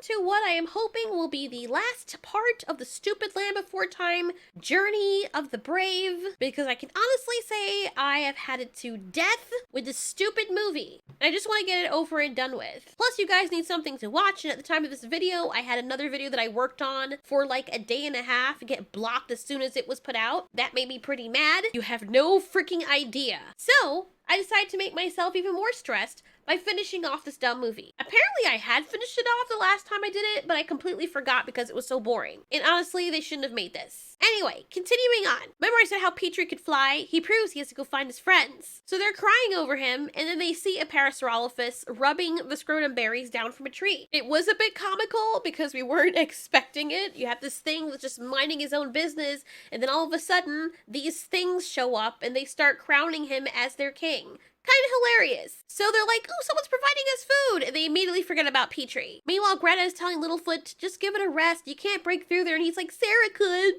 to what I am hoping will be the last part of the stupid Land Before Time journey of the brave, because I can honestly say I have had it to death with this stupid movie. I just want to get it over and done with. Plus, you guys need something to watch, and at the time of this video, I had another video that I worked on for like a day and a half get blocked as soon as it was put out. That made me pretty mad. You have no freaking idea. So, I decided to make myself even more stressed by finishing off this dumb movie. Apparently I had finished it off the last time I did it, but I completely forgot because it was so boring. And honestly, they shouldn't have made this. Anyway, continuing on. Remember I said how Petrie could fly? He proves he has to go find his friends. So they're crying over him, and then they see a Parasaurolophus rubbing the scrotum berries down from a tree. It was a bit comical because we weren't expecting it. You have this thing that's just minding his own business, and then all of a sudden, these things show up and they start crowning him as their king. Kind of hilarious. So they're like, oh, someone's providing us food. And they immediately forget about Petrie. Meanwhile, Greta is telling Littlefoot, just give it a rest. You can't break through there. And he's like, Sarah could.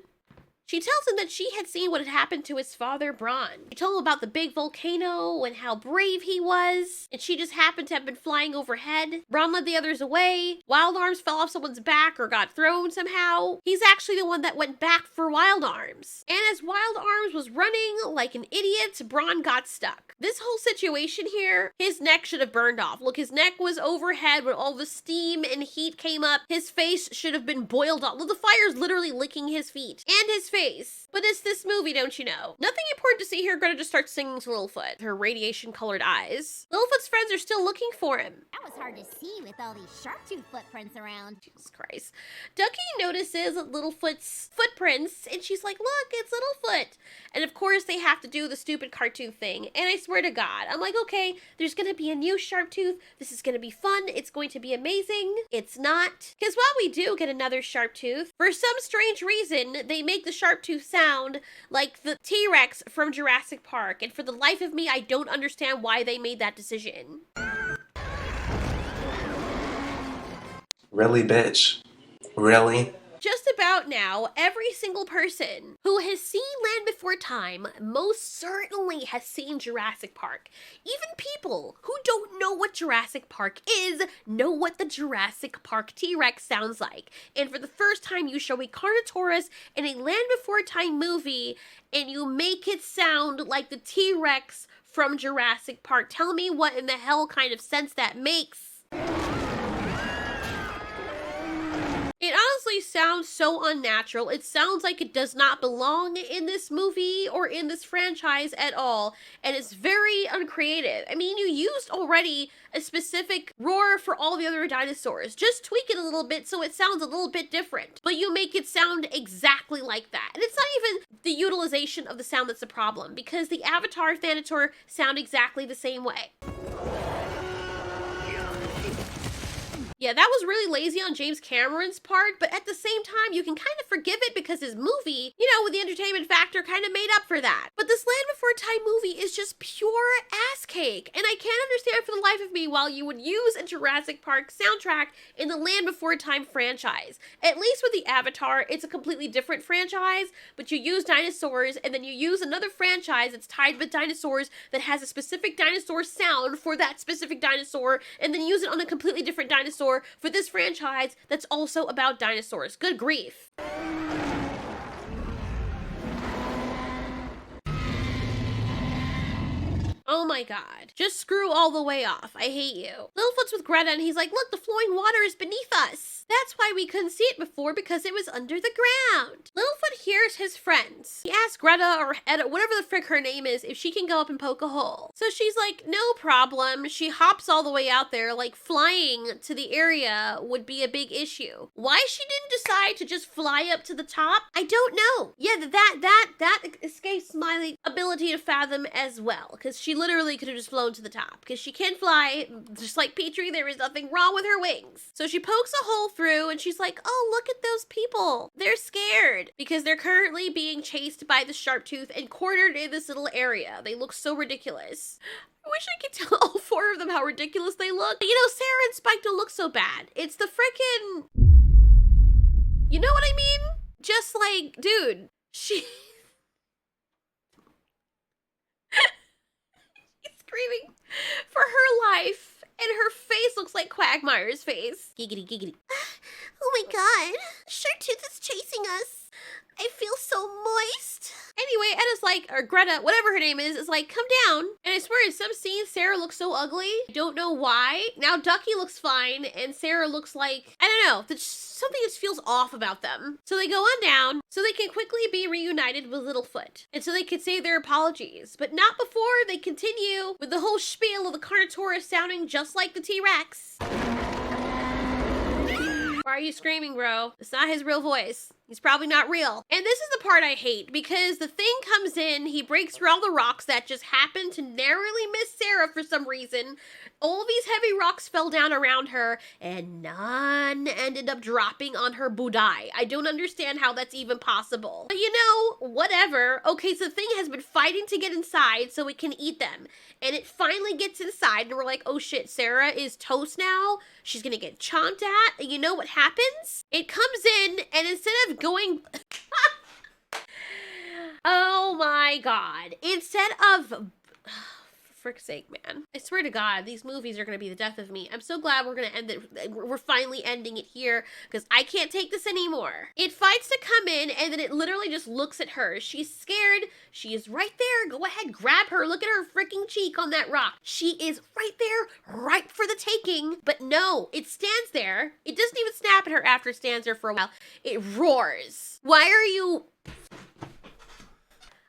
She tells him that she had seen what had happened to his father, Braun. She told him about the big volcano and how brave he was, and she just happened to have been flying overhead. Braun led the others away. Wild Arms fell off someone's back or got thrown somehow. He's actually the one that went back for Wild Arms. And as Wild Arms was running like an idiot, Braun got stuck. This whole situation here, his neck should have burned off. Look, his neck was overhead when all the steam and heat came up. His face should have been boiled off. Look, the fire's literally licking his feet and his face. But it's this movie, don't you know? Nothing important to see here. Greta just starts singing to Littlefoot, her radiation-colored eyes. Littlefoot's friends are still looking for him. That was hard to see with all these shark tooth footprints around. Jesus Christ. Ducky notices Littlefoot's footprints, and she's like, look, it's Littlefoot. And of course, they have to do the stupid cartoon thing. And I swear to God, I'm like, okay, there's gonna be a new sharp tooth. This is gonna be fun. It's going to be amazing. It's not. Because while we do get another sharp tooth, for some strange reason, they make the sharp tooth sound like the T-Rex from Jurassic Park. And for the life of me, I don't understand why they made that decision. Really, bitch? Really? Just about now, every single person who has seen Land Before Time most certainly has seen Jurassic Park. Even people who don't know what Jurassic Park is know what the Jurassic Park T-Rex sounds like. And for the first time, you show a Carnotaurus in a Land Before Time movie, and you make it sound like the T-Rex from Jurassic Park. Tell me what in the hell kind of sense that makes. It honestly sounds so unnatural. It sounds like it does not belong in this movie or in this franchise at all, and it's very uncreative. I mean, you used already a specific roar for all the other dinosaurs. Just tweak it a little bit so it sounds a little bit different, but you make it sound exactly like that. And it's not even the utilization of the sound that's the problem, because the Avatar Thanator sound exactly the same way. Yeah, that was really lazy on James Cameron's part, but at the same time, you can kind of forgive it because his movie, you know, with the entertainment factor kind of made up for that. But this Land Before Time movie is just pure ass cake, and I can't understand for the life of me why you would use a Jurassic Park soundtrack in the Land Before Time franchise. At least with the Avatar, it's a completely different franchise, but you use dinosaurs, and then you use another franchise that's tied with dinosaurs that has a specific dinosaur sound for that specific dinosaur, and then use it on a completely different dinosaur for this franchise that's also about dinosaurs. Good grief. Oh my god. Just screw all the way off. I hate you. Littlefoot's with Greta and he's like, look, the flowing water is beneath us. That's why we couldn't see it before, because it was under the ground. Littlefoot hears his friends. He asks Greta or Etta, whatever the frick her name is, if she can go up and poke a hole. So she's like, no problem. She hops all the way out there, like flying to the area would be a big issue. Why she didn't decide to just fly up to the top, I don't know. Yeah, that escapes my ability to fathom as well, because she literally could have just flown to the top, because she can fly. Just like Petrie, there is nothing wrong with her wings. So she pokes a hole through and she's like, oh, look at those people. They're scared because they're currently being chased by the sharp tooth and cornered in this little area. They look so ridiculous. I wish I could tell all four of them how ridiculous they look. You know, Sarah and Spike don't look so bad. It's the frickin'... You know what I mean? Just like, dude, she's screaming for her life, and her face looks like Quagmire's face. Giggity, giggity. god, Sharktooth is chasing us. I feel so moist. Anyway, Edda's like, or Greta, whatever her name is like, come down. And I swear, in some scenes, Sarah looks so ugly. I don't know why. Now Ducky looks fine, and Sarah looks like, I don't know, something just feels off about them. So they go on down, so they can quickly be reunited with Littlefoot. And so they can say their apologies, but not before they continue with the whole spiel of the Carnotaurus sounding just like the T-Rex. Why are you screaming, bro? It's not his real voice. He's probably not real. And this is the part I hate, because the thing comes in, he breaks through all the rocks that just happened to narrowly miss Sarah for some reason. All these heavy rocks fell down around her, and none ended up dropping on her budai. I don't understand how that's even possible. But you know, whatever. Okay, so the thing has been fighting to get inside so it can eat them. And it finally gets inside, and we're like, oh shit, Sarah is toast now. She's gonna get chomped at. And you know what happens? It comes in, and instead of going... oh my god. Instead of... for frick's sake, man. I swear to God, these movies are going to be the death of me. I'm so glad we're going to end it. We're finally ending it here because I can't take this anymore. It fights to come in and then it literally just looks at her. She's scared. She is right there. Go ahead, grab her. Look at her freaking cheek on that rock. She is right there, ripe for the taking. But no, it stands there. It doesn't even snap at her after it stands there for a while. It roars. Why are you...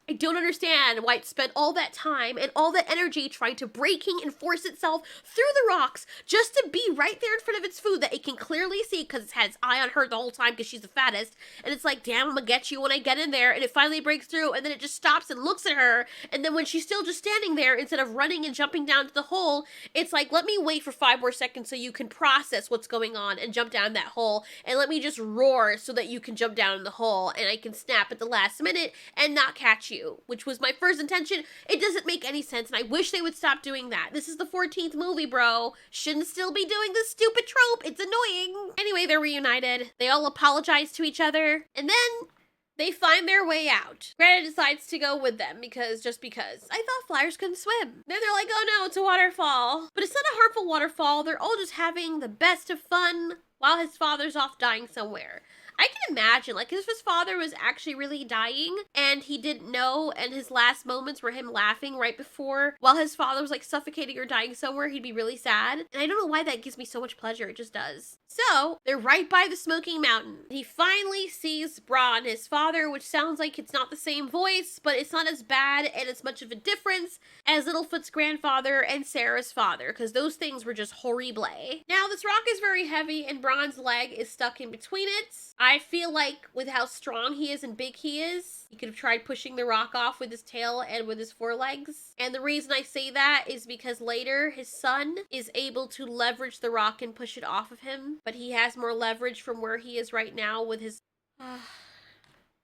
I don't understand why it spent all that time and all that energy trying to breaking and force itself through the rocks just to be right there in front of its food that it can clearly see because it's had its eye on her the whole time because she's the fattest. And it's like, damn, I'm gonna get you when I get in there. And it finally breaks through and then it just stops and looks at her. And then when she's still just standing there, instead of running and jumping down to the hole, it's like, let me wait for 5 more seconds so you can process what's going on and jump down that hole. And let me just roar so that you can jump down in the hole and I can snap at the last minute and not catch you. Which was my first intention. It doesn't make any sense, and I wish they would stop doing that. This is the 14th movie, bro. Shouldn't still be doing this stupid trope. It's annoying. Anyway, they're reunited. They all apologize to each other, and then they find their way out. Greta decides to go with them just because. I thought flyers couldn't swim. Then they're like, oh no, it's a waterfall. But it's not a harmful waterfall. They're all just having the best of fun while his father's off dying somewhere. I can imagine, like, if his father was actually really dying and he didn't know and his last moments were him laughing right before while his father was, like, suffocating or dying somewhere, he'd be really sad. And I don't know why that gives me so much pleasure. It just does. So, they're right by the smoking mountain. He finally sees Braun, his father, which sounds like it's not the same voice, but it's not as bad and as much of a difference as Littlefoot's grandfather and Sarah's father, because those things were just horrible. Now, this rock is very heavy and Braun's leg is stuck in between it. I feel like with how strong he is and big he is, he could have tried pushing the rock off with his tail and with his forelegs. And the reason I say that is because later his son is able to leverage the rock and push it off of him, but he has more leverage from where he is right now with his...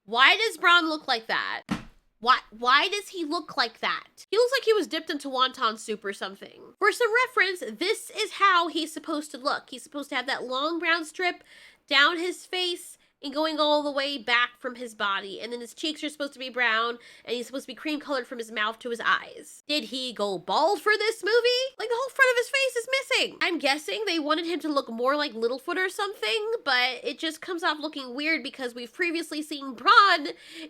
Why does Braun look like that? Why does he look like that? He looks like he was dipped into wonton soup or something. For some reference, this is how he's supposed to look. He's supposed to have that long brown strip down his face and going all the way back from his body. And then his cheeks are supposed to be brown and he's supposed to be cream colored from his mouth to his eyes. Did he go bald for this movie? Like, the whole front of his face is missing. I'm guessing they wanted him to look more like Littlefoot or something, but it just comes off looking weird because we've previously seen Braun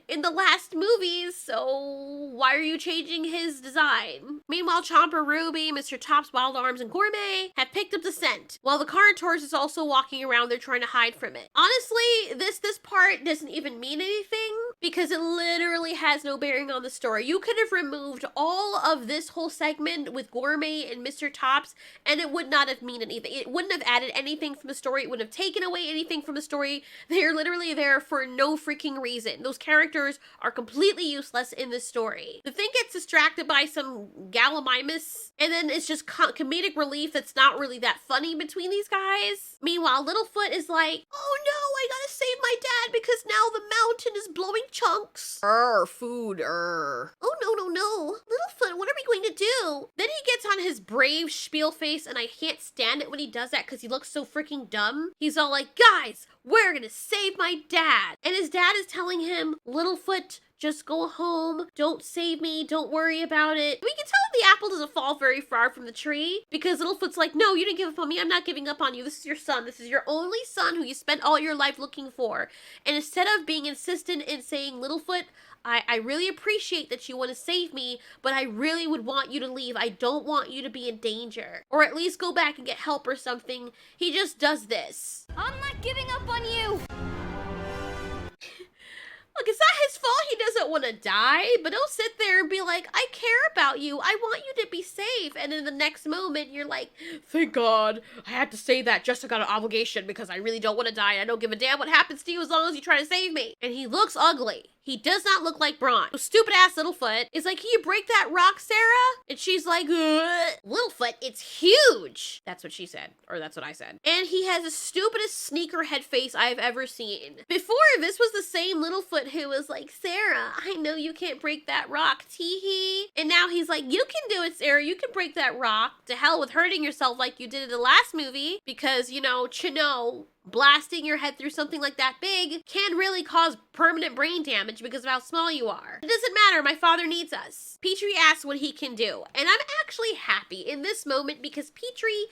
in the last movies, so why are you changing his design? Meanwhile, Chomper, Ruby, Mr. Tops, Wild Arms, and Gourmet have picked up the scent, while the Carnotaurus is also walking around there trying to hide from it. Honestly, this part doesn't even mean anything because it literally has no bearing on the story. You could have removed all of this whole segment with Gourmet and Mr. Tops and it would not have meant anything. It wouldn't have added anything from the story. It wouldn't have taken away anything from the story. They're literally there for no freaking reason. Those characters are completely useless in this story. The thing gets distracted by some Gallimimus and then it's just comedic relief that's not really that funny between these guys. Meanwhile, Littlefoot is like, oh no, I gotta save my dad because now the mountain is blowing chunks. Food. Oh, no. Littlefoot, what are we going to do? Then he gets on his brave spiel face and I can't stand it when he does that because he looks so freaking dumb. He's all like, guys, we're gonna save my dad. And his dad is telling him, Littlefoot, Just go home. Don't save me. Don't worry about it. We can tell that the apple doesn't fall very far from the tree because Littlefoot's like, no, you didn't give up on me. I'm not giving up on you. This is your son. This is your only son who you spent all your life looking for. And instead of being insistent in saying, Littlefoot, I really appreciate that you want to save me, but I really would want you to leave. I don't want you to be in danger. Or at least go back and get help or something. He just does this. I'm not giving up on you! Look, it's not his fault he doesn't want to die, but he'll sit there and be like, I care about you. I want you to be safe. And in the next moment, you're like, thank God I had to say that just to got an obligation because I really don't want to die. I don't give a damn what happens to you as long as you try to save me. And he looks ugly. He does not look like Braun. So stupid ass Littlefoot is like, can you break that rock, Sarah? And she's like, ugh. Littlefoot, it's huge. That's what she said, or that's what I said. And he has the stupidest sneakerhead face I've ever seen. Before, this was the same Littlefoot who was like, Sarah, I know you can't break that rock, tee-hee. And now he's like, you can do it, Sarah. You can break that rock. To hell with hurting yourself like you did in the last movie. Because, you know, blasting your head through something like that big can really cause permanent brain damage because of how small you are. It doesn't matter, my father needs us. Petrie asks what he can do, and I'm actually happy in this moment because Petrie,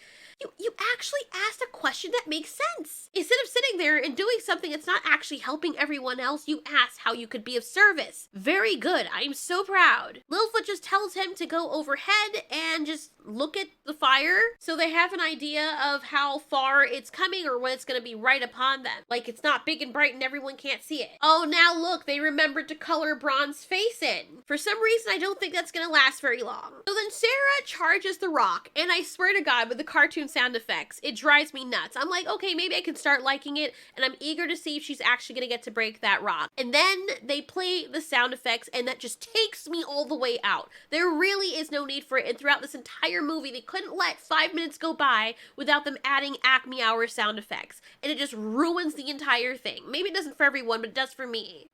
you actually asked a question that makes sense. Instead of sitting there and doing something that's not actually helping everyone else, you asked how you could be of service. Very good. I'm so proud. Littlefoot just tells him to go overhead and just look at the fire so they have an idea of how far it's coming or when it's going to be right upon them. Like it's not big and bright and everyone can't see it. Oh, now look, they remembered to color Braun's face in. For some reason, I don't think that's going to last very long. So then Sarah charges the rock, and I swear to God, with the cartoon sound effects, it drives me nuts. I'm like, okay, maybe I can start liking it, and I'm eager to see if she's actually going to get to break that rock. And then they play the sound effects, and that just takes me all the way out. There really is no need for it, and throughout this entire movie, they couldn't let 5 minutes go by without them adding Acme Hour sound effects, and it just ruins the entire thing. Maybe it doesn't for everyone, but it does for me.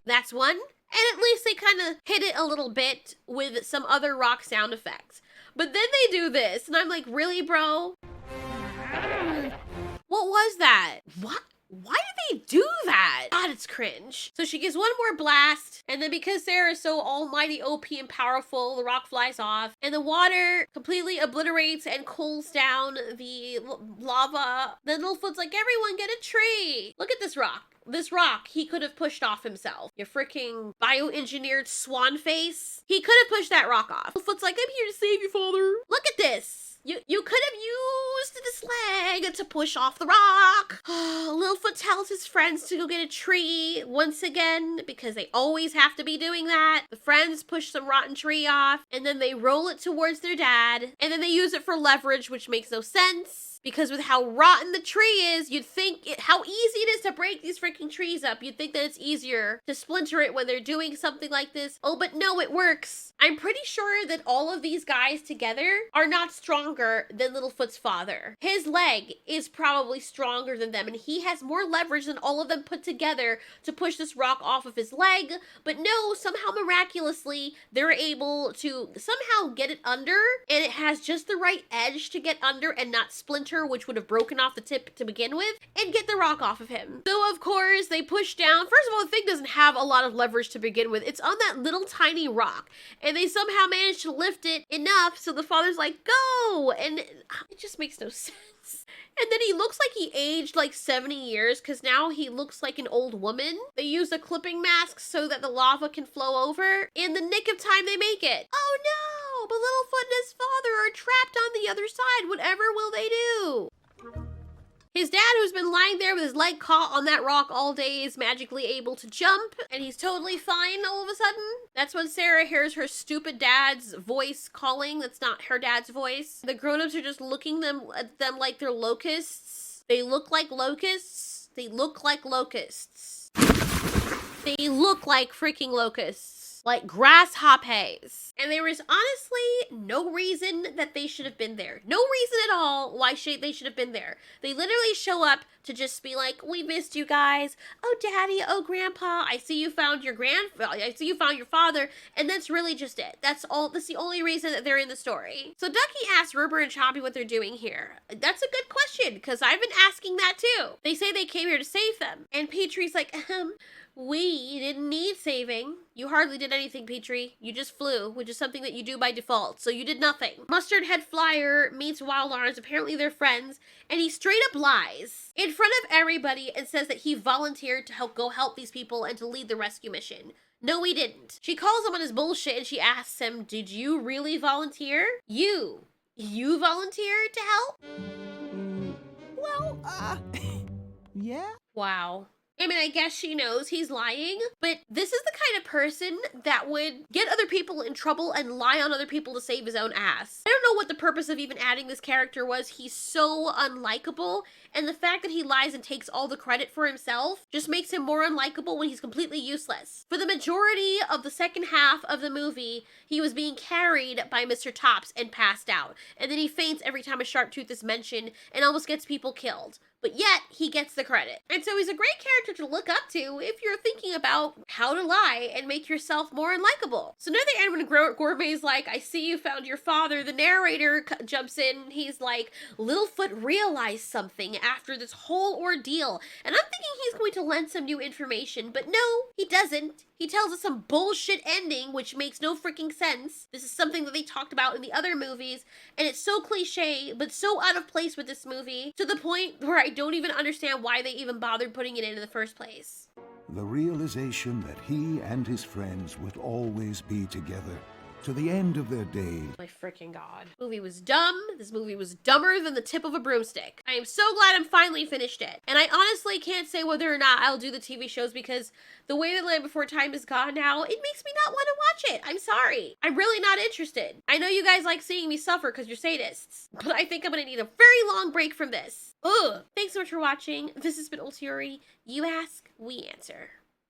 That's one. And at least they kind of hit it a little bit with some other rock sound effects. But then they do this, and I'm like, really, bro? What was that? What? Why did they do that? God, it's cringe. So she gives one more blast, and then because Sarah is so almighty OP and powerful, the rock flies off, and the water completely obliterates and cools down the lava. Then Littlefoot's like, everyone get a tree. Look at this rock. This rock he could have pushed off himself. Your freaking bioengineered swan face. He could have pushed that rock off. Littlefoot's like, I'm here to save you, father. Look at this. You could have used this leg to push off the rock. Littlefoot tells his friends to go get a tree once again because they always have to be doing that. The friends push some rotten tree off and then they roll it towards their dad and then they use it for leverage, which makes no sense. Because with how rotten the tree is, you'd think how easy it is to break these freaking trees up. You'd think that it's easier to splinter it when they're doing something like this. Oh, but no, it works. I'm pretty sure that all of these guys together are not stronger than Littlefoot's father. His leg is probably stronger than them, and he has more leverage than all of them put together to push this rock off of his leg. But no, somehow miraculously, they're able to somehow get it under, and it has just the right edge to get under and not splinter, which would have broken off the tip to begin with, and get the rock off of him. So of course they push down. First of all, the thing doesn't have a lot of leverage to begin with. It's on that little tiny rock, and they somehow managed to lift it enough so the father's like, go! And it just makes no sense. And then he looks like he aged like 70 years because now he looks like an old woman. They use a clipping mask so that the lava can flow over. In the nick of time, they make it. Oh no! But Littlefoot and his father are trapped on the other side. Whatever will they do? His dad, who's been lying there with his leg caught on that rock all day, is magically able to jump, and he's totally fine all of a sudden. That's when Sarah hears her stupid dad's voice calling. That's not her dad's voice. The grown-ups are just looking at them like they're locusts. They look like locusts. They look like locusts. They look like freaking locusts. Like grasshoppers. And there is honestly no reason that they should have been there. No reason at all why they should have been there. They literally show up to just be like, we missed you guys. Oh, daddy. Oh, grandpa. I see you found your I see you found your father. And that's really just it. That's all. That's the only reason that they're in the story. So Ducky asks Rubber and Choppy what they're doing here. That's a good question because I've been asking that too. They say they came here to save them. And Petrie's like, We didn't need saving. You hardly did anything, Petrie. You just flew, which is something that you do by default, so you did nothing. Mustard Head Flyer meets Wild Arms, apparently they're friends, and he straight up lies in front of everybody and says that he volunteered to go help these people and to lead the rescue mission. No, he didn't. She calls him on his bullshit and she asks him, did you really volunteer? You volunteered to help? Well, yeah. Wow. I mean, I guess she knows he's lying, but this is the kind of person that would get other people in trouble and lie on other people to save his own ass. I don't know what the purpose of even adding this character was. He's so unlikable, and the fact that he lies and takes all the credit for himself just makes him more unlikable when he's completely useless. For the majority of the second half of the movie, he was being carried by Mr. Tops and passed out, and then he faints every time a sharp tooth is mentioned and almost gets people killed. But yet, he gets the credit. And so he's a great character to look up to if you're thinking about how to lie and make yourself more unlikable. So near the end, when Gourmet's like, I see you found your father, the narrator jumps in. He's like, Littlefoot realized something after this whole ordeal. And I'm thinking he's going to lend some new information, but no, he doesn't. He tells us some bullshit ending, which makes no freaking sense. This is something that they talked about in the other movies, and it's so cliche, but so out of place with this movie, to the point where I don't even understand why they even bothered putting it in the first place. The realization that he and his friends would always be together to the end of their days. My freaking god. This movie was dumb. This movie was dumber than the tip of a broomstick. I am so glad I'm finally finished it. And I honestly can't say whether or not I'll do the TV shows because the way that Land Before Time is gone now, it makes me not want to watch it. I'm sorry. I'm really not interested. I know you guys like seeing me suffer because you're sadists, but I think I'm gonna need a very long break from this. Ugh. Thanks so much for watching. This has been Ultiori. You ask, we answer.